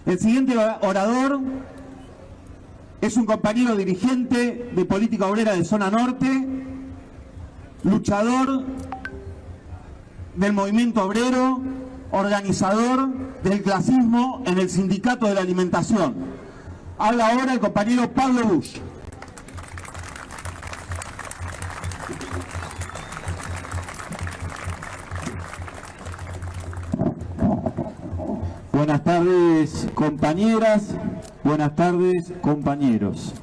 El siguiente orador es un compañero dirigente de Política Obrera de Zona Norte, luchador del movimiento obrero, organizador del clasismo en el Sindicato de la Alimentación. Habla ahora el compañero Pablo Busch. Buenas tardes, compañeras, buenas tardes, compañeros.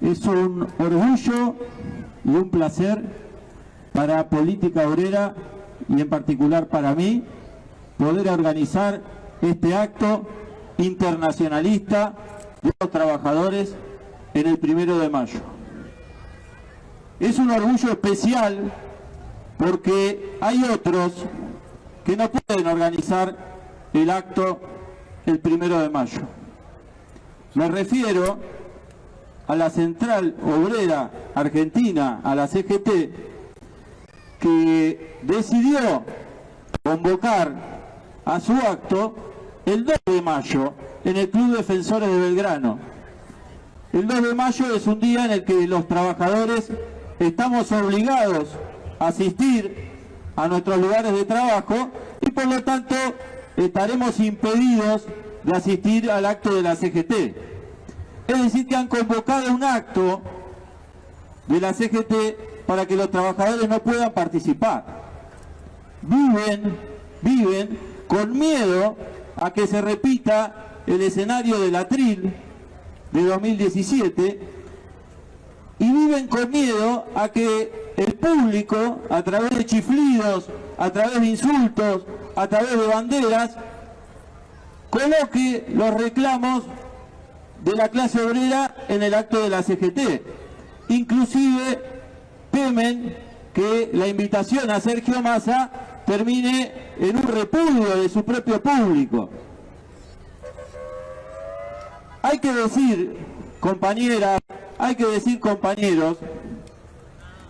Es un orgullo y un placer para Política Obrera y en particular para mí poder organizar este acto internacionalista de los trabajadores en el 1 de mayo. Es un orgullo especial porque hay otros que no pueden organizar el acto el 1 de mayo. Me refiero a la Central Obrera Argentina, a la CGT, que decidió convocar a su acto el 2 de mayo en el Club Defensores de Belgrano. El 2 de mayo es un día en el que los trabajadores estamos obligados a asistir a nuestros lugares de trabajo y por lo tanto estaremos impedidos de asistir al acto de la CGT. Es decir, que han convocado un acto de la CGT para que los trabajadores no puedan participar. Viven con miedo a que se repita el escenario del Atril de 2017 y viven con miedo a que el público, a través de chiflidos, a través de insultos, a través de banderas, coloque los reclamos de la clase obrera en el acto de la CGT. Inclusive temen que la invitación a Sergio Massa termine en un repudio de su propio público. Hay que decir, compañeras, hay que decir, compañeros,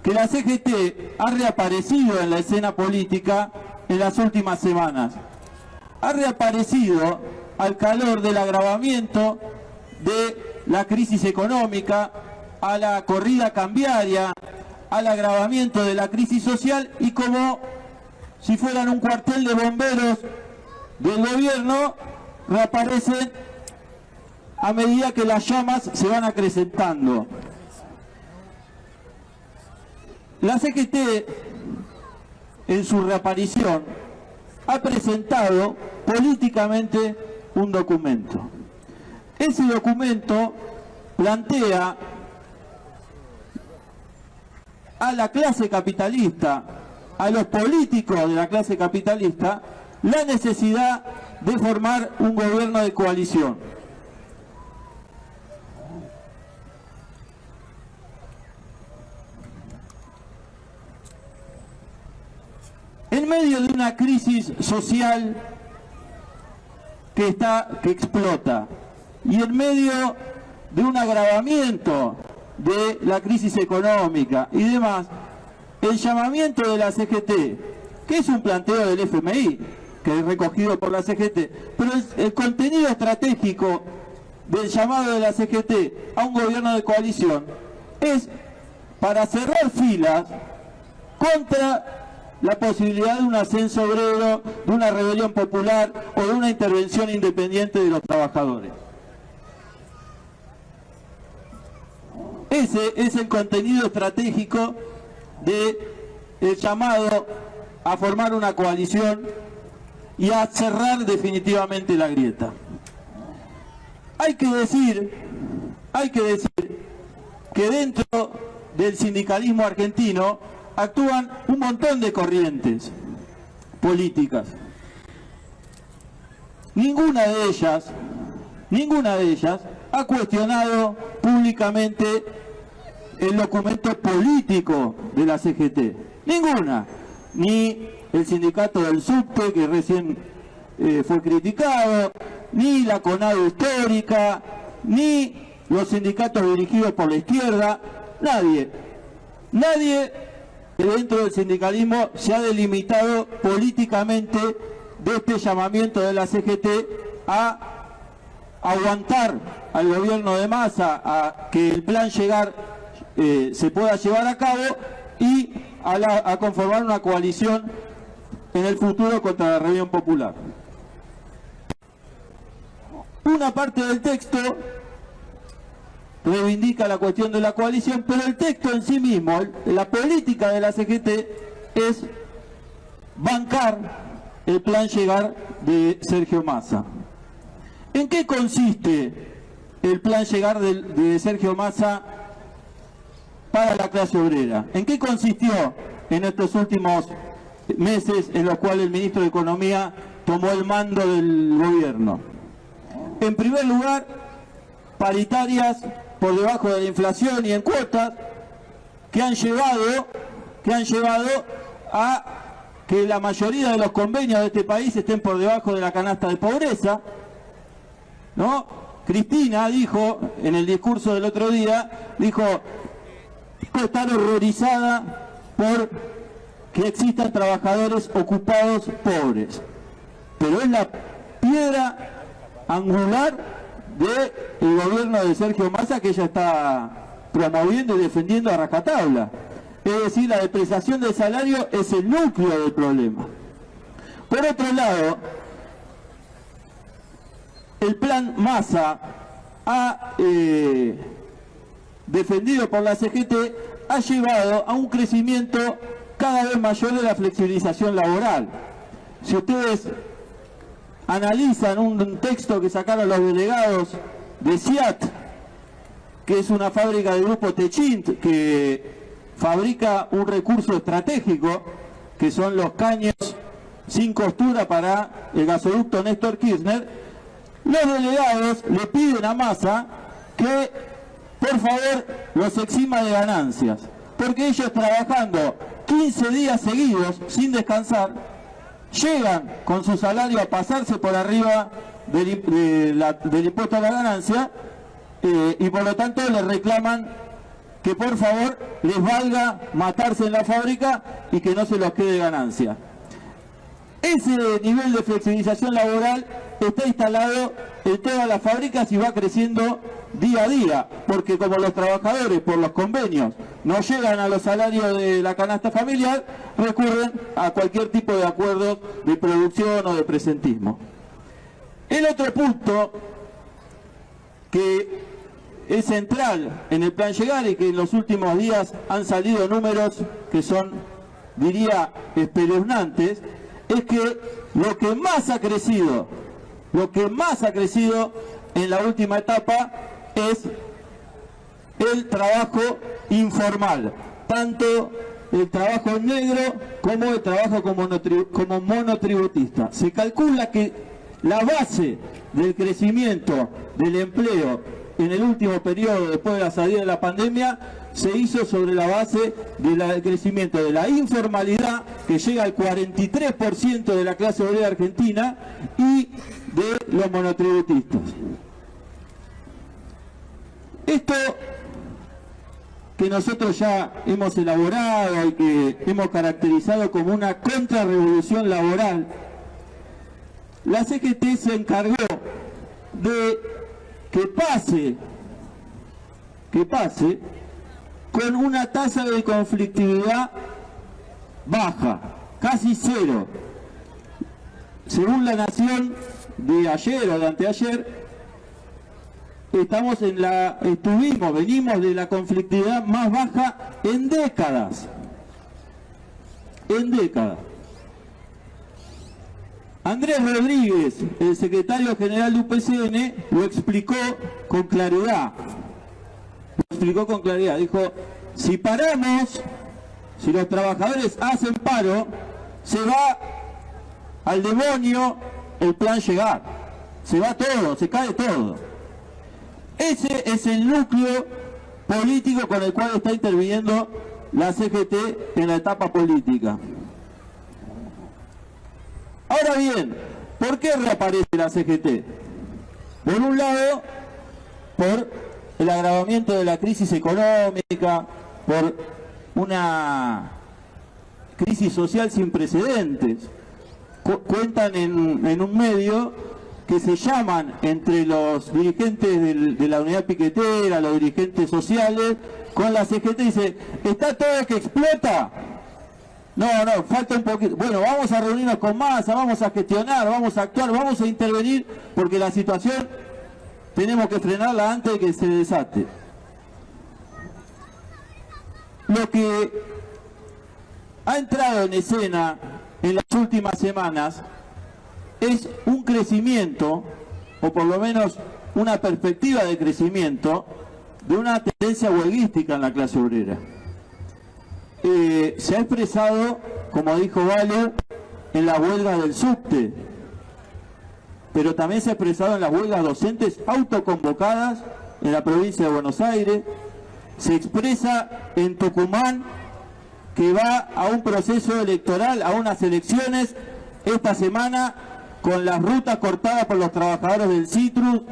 que la CGT ha reaparecido en la escena política en las últimas semanas. Ha reaparecido al calor del agravamiento de la crisis económica, a la corrida cambiaria, al agravamiento de la crisis social y como si fueran un cuartel de bomberos del gobierno, reaparecen a medida que las llamas se van acrecentando. La CGT, en su reaparición, ha presentado políticamente un documento. Ese documento plantea a la clase capitalista, a los políticos de la clase capitalista, la necesidad de formar un gobierno de coalición. En medio de una crisis social que explota y en medio de un agravamiento de la crisis económica y demás, el llamamiento de la CGT, que es un planteo del FMI, que es recogido por la CGT, pero el contenido estratégico del llamado de la CGT a un gobierno de coalición es para cerrar filas contra la posibilidad de un ascenso obrero, de una rebelión popular o de una intervención independiente de los trabajadores. Ese es el contenido estratégico del llamado a formar una coalición y a cerrar definitivamente la grieta. Hay que decir que dentro del sindicalismo argentino actúan un montón de corrientes políticas. Ninguna de ellas ha cuestionado públicamente el documento político de la CGT. Ninguna. Ni el sindicato del subte, que recién fue criticado, ni la CONADO histórica, ni los sindicatos dirigidos por la izquierda. Nadie que dentro del sindicalismo se ha delimitado políticamente de este llamamiento de la CGT a aguantar al gobierno de Massa a que el plan Llegar se pueda llevar a cabo y a conformar una coalición en el futuro contra la rebelión popular. Una parte del texto reivindica la cuestión de la coalición, pero el texto en sí mismo, la política de la CGT es bancar el plan Llegar de Sergio Massa. ¿En qué consiste el plan Llegar de Sergio Massa para la clase obrera? ¿En qué consistió en estos últimos meses en los cuales el ministro de Economía tomó el mando del gobierno? En primer lugar, paritarias por debajo de la inflación y en cuotas que han llevado a que la mayoría de los convenios de este país estén por debajo de la canasta de pobreza, ¿no? Cristina dijo en el discurso del otro día, dijo estar horrorizada por que existan trabajadores ocupados pobres, pero es la piedra angular del gobierno de Sergio Massa que ella está promoviendo y defendiendo a rajatabla. Es decir, la depreciación del salario es el núcleo del problema. Por otro lado, el plan Massa defendido por la CGT ha llevado a un crecimiento cada vez mayor de la flexibilización laboral. Si ustedes analizan un texto que sacaron los delegados de SIAT, que es una fábrica del grupo Techint que fabrica un recurso estratégico que son los caños sin costura para el gasoducto Néstor Kirchner, los delegados le piden a Massa que por favor los exima de ganancias, porque ellos trabajando 15 días seguidos sin descansar llegan con su salario a pasarse por arriba del impuesto a la ganancia y por lo tanto le reclaman que por favor les valga matarse en la fábrica y que no se los quede ganancia. Ese nivel de flexibilización laboral está instalado en todas las fábricas y va creciendo día a día, porque como los trabajadores por los convenios no llegan a los salarios de la canasta familiar, recurren a cualquier tipo de acuerdos de producción o de presentismo. El otro punto que es central en el plan Llegar y que en los últimos días han salido números que son, diría, espeluznantes, es que lo que más ha crecido en la última etapa es el trabajo informal, tanto el trabajo en negro como el trabajo como monotributista. Se calcula que la base del crecimiento del empleo en el último periodo después de la salida de la pandemia se hizo sobre la base del crecimiento de la informalidad, que llega al 43% de la clase obrera argentina, y de los monotributistas. Esto que nosotros ya hemos elaborado y que hemos caracterizado como una contrarrevolución laboral, la CGT se encargó de que pase con una tasa de conflictividad baja, casi cero. Según La Nación de ayer o de anteayer, venimos de la conflictividad más baja en décadas. Andrés Rodríguez, el secretario general de UPCN, lo explicó con claridad. Dijo, si los trabajadores hacen paro, se va al demonio el plan Llegar. Se va todo, se cae todo. Ese es el núcleo político con el cual está interviniendo la CGT en la etapa política. Ahora bien, ¿por qué reaparece la CGT? Por un lado, por el agravamiento de la crisis económica, por una crisis social sin precedentes. Cuentan en un medio que se llaman entre los dirigentes de la unidad piquetera, los dirigentes sociales, con la CGT, dice, ¿está todo que explota? No, falta un poquito. Bueno, vamos a reunirnos con Massa, vamos a gestionar, vamos a actuar, vamos a intervenir, porque la situación tenemos que frenarla antes de que se desate. Lo que ha entrado en escena en las últimas semanas es un crecimiento, o por lo menos una perspectiva de crecimiento, de una tendencia huelguística en la clase obrera. Se ha expresado, como dijo Vale, en las huelgas del subte, pero también se ha expresado en las huelgas docentes autoconvocadas en la provincia de Buenos Aires, se expresa en Tucumán, que va a un proceso electoral, a unas elecciones esta semana, con las rutas cortadas por los trabajadores del Citrus,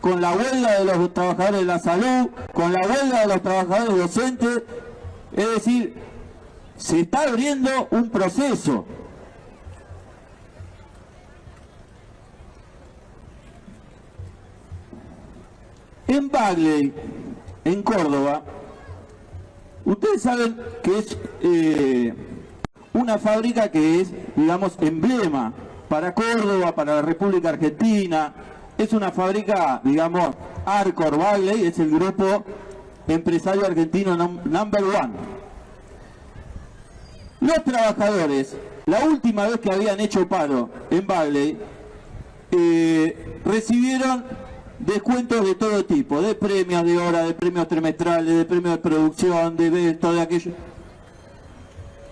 con la huelga de los trabajadores de la salud, con la huelga de los trabajadores docentes. Es decir, se está abriendo un proceso. En Bagley, en Córdoba, ustedes saben que es una fábrica que es, digamos, emblema para Córdoba, para la República Argentina. Es una fábrica, digamos, Arcor Bagley, es el grupo empresario argentino number one. Los trabajadores, la última vez que habían hecho paro en Bagley, recibieron descuentos de todo tipo, de premios de hora, de premios trimestrales, de premios de producción, de esto, de aquello.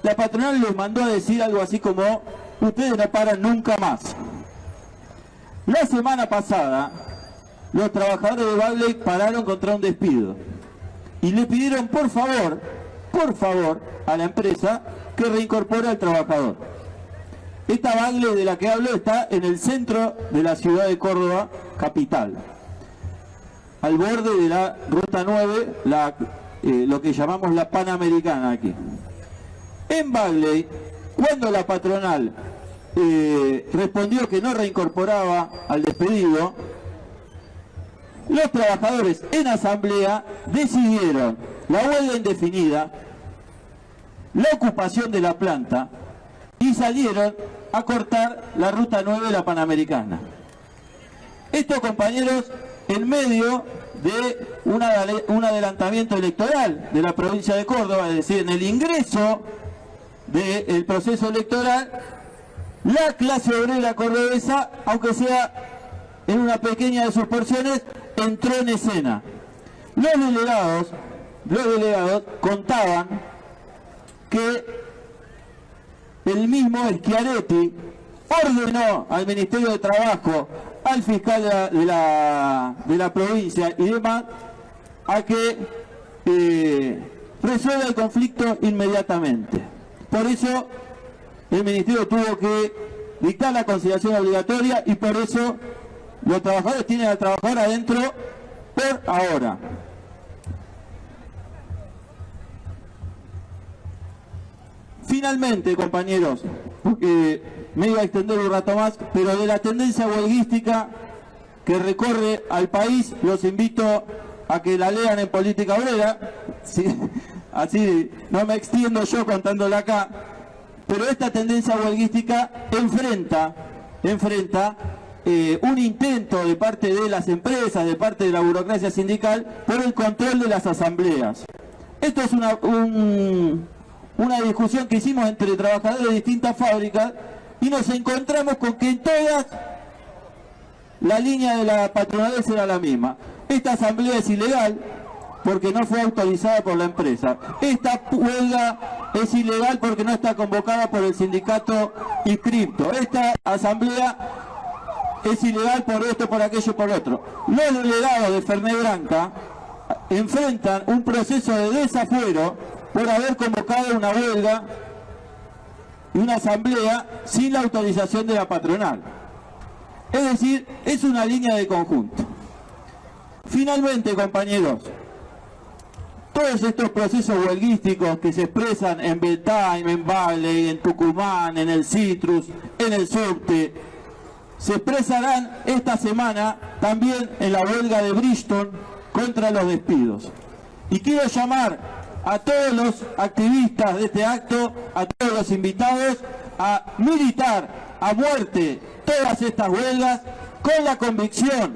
La patronal les mandó a decir algo así como, ustedes no paran nunca más. La semana pasada, los trabajadores de Bagley pararon contra un despido y le pidieron por favor, a la empresa que reincorpore al trabajador. Esta Bagley de la que hablo está en el centro de la ciudad de Córdoba, capital, al borde de la Ruta 9, lo que llamamos la Panamericana aquí. En Bagley, cuando la patronal respondió que no reincorporaba al despedido, los trabajadores en asamblea decidieron la huelga indefinida, la ocupación de la planta y salieron a cortar la Ruta 9 de la Panamericana. Esto, compañeros, en medio de un adelantamiento electoral de la provincia de Córdoba, es decir, en el ingreso del proceso electoral, la clase obrera cordobesa, aunque sea en una pequeña de sus porciones, entró en escena. Los delegados contaban que el mismo Schiaretti ordenó al Ministerio de Trabajo, al fiscal de la provincia y demás, a que resuelva el conflicto inmediatamente. Por eso el Ministerio tuvo que dictar la conciliación obligatoria y por eso los trabajadores tienen al trabajador adentro por ahora. Finalmente, compañeros, porque me iba a extender un rato más, pero de la tendencia huelguística que recorre al país, los invito a que la lean en Política Obrera, ¿sí? Así no me extiendo yo contándola acá, pero esta tendencia huelguística enfrenta un intento de parte de las empresas, de parte de la burocracia sindical, por el control de las asambleas. Esto es una discusión que hicimos entre trabajadores de distintas fábricas y nos encontramos con que en todas la línea de la patronal era la misma. Esta asamblea es ilegal porque no fue autorizada por la empresa. Esta huelga es ilegal porque no está convocada por el sindicato inscripto. Esta asamblea es ilegal por esto, por aquello, por otro. Los delegados de Fernet Branca enfrentan un proceso de desafuero por haber convocado una huelga y una asamblea sin la autorización de la patronal. Es decir, es una línea de conjunto. Finalmente, compañeros, todos estos procesos huelguísticos que se expresan en Beltime, en Bagley, en Tucumán, en el Citrus, en el subte, se expresarán esta semana también en la huelga de Bridgestone contra los despidos. Y quiero llamar a todos los activistas de este acto, a todos los invitados, a militar a muerte todas estas huelgas con la convicción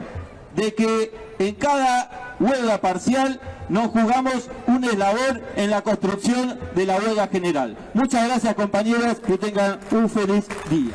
de que en cada huelga parcial nos jugamos un eslabón en la construcción de la huelga general. Muchas gracias, compañeros, que tengan un feliz día.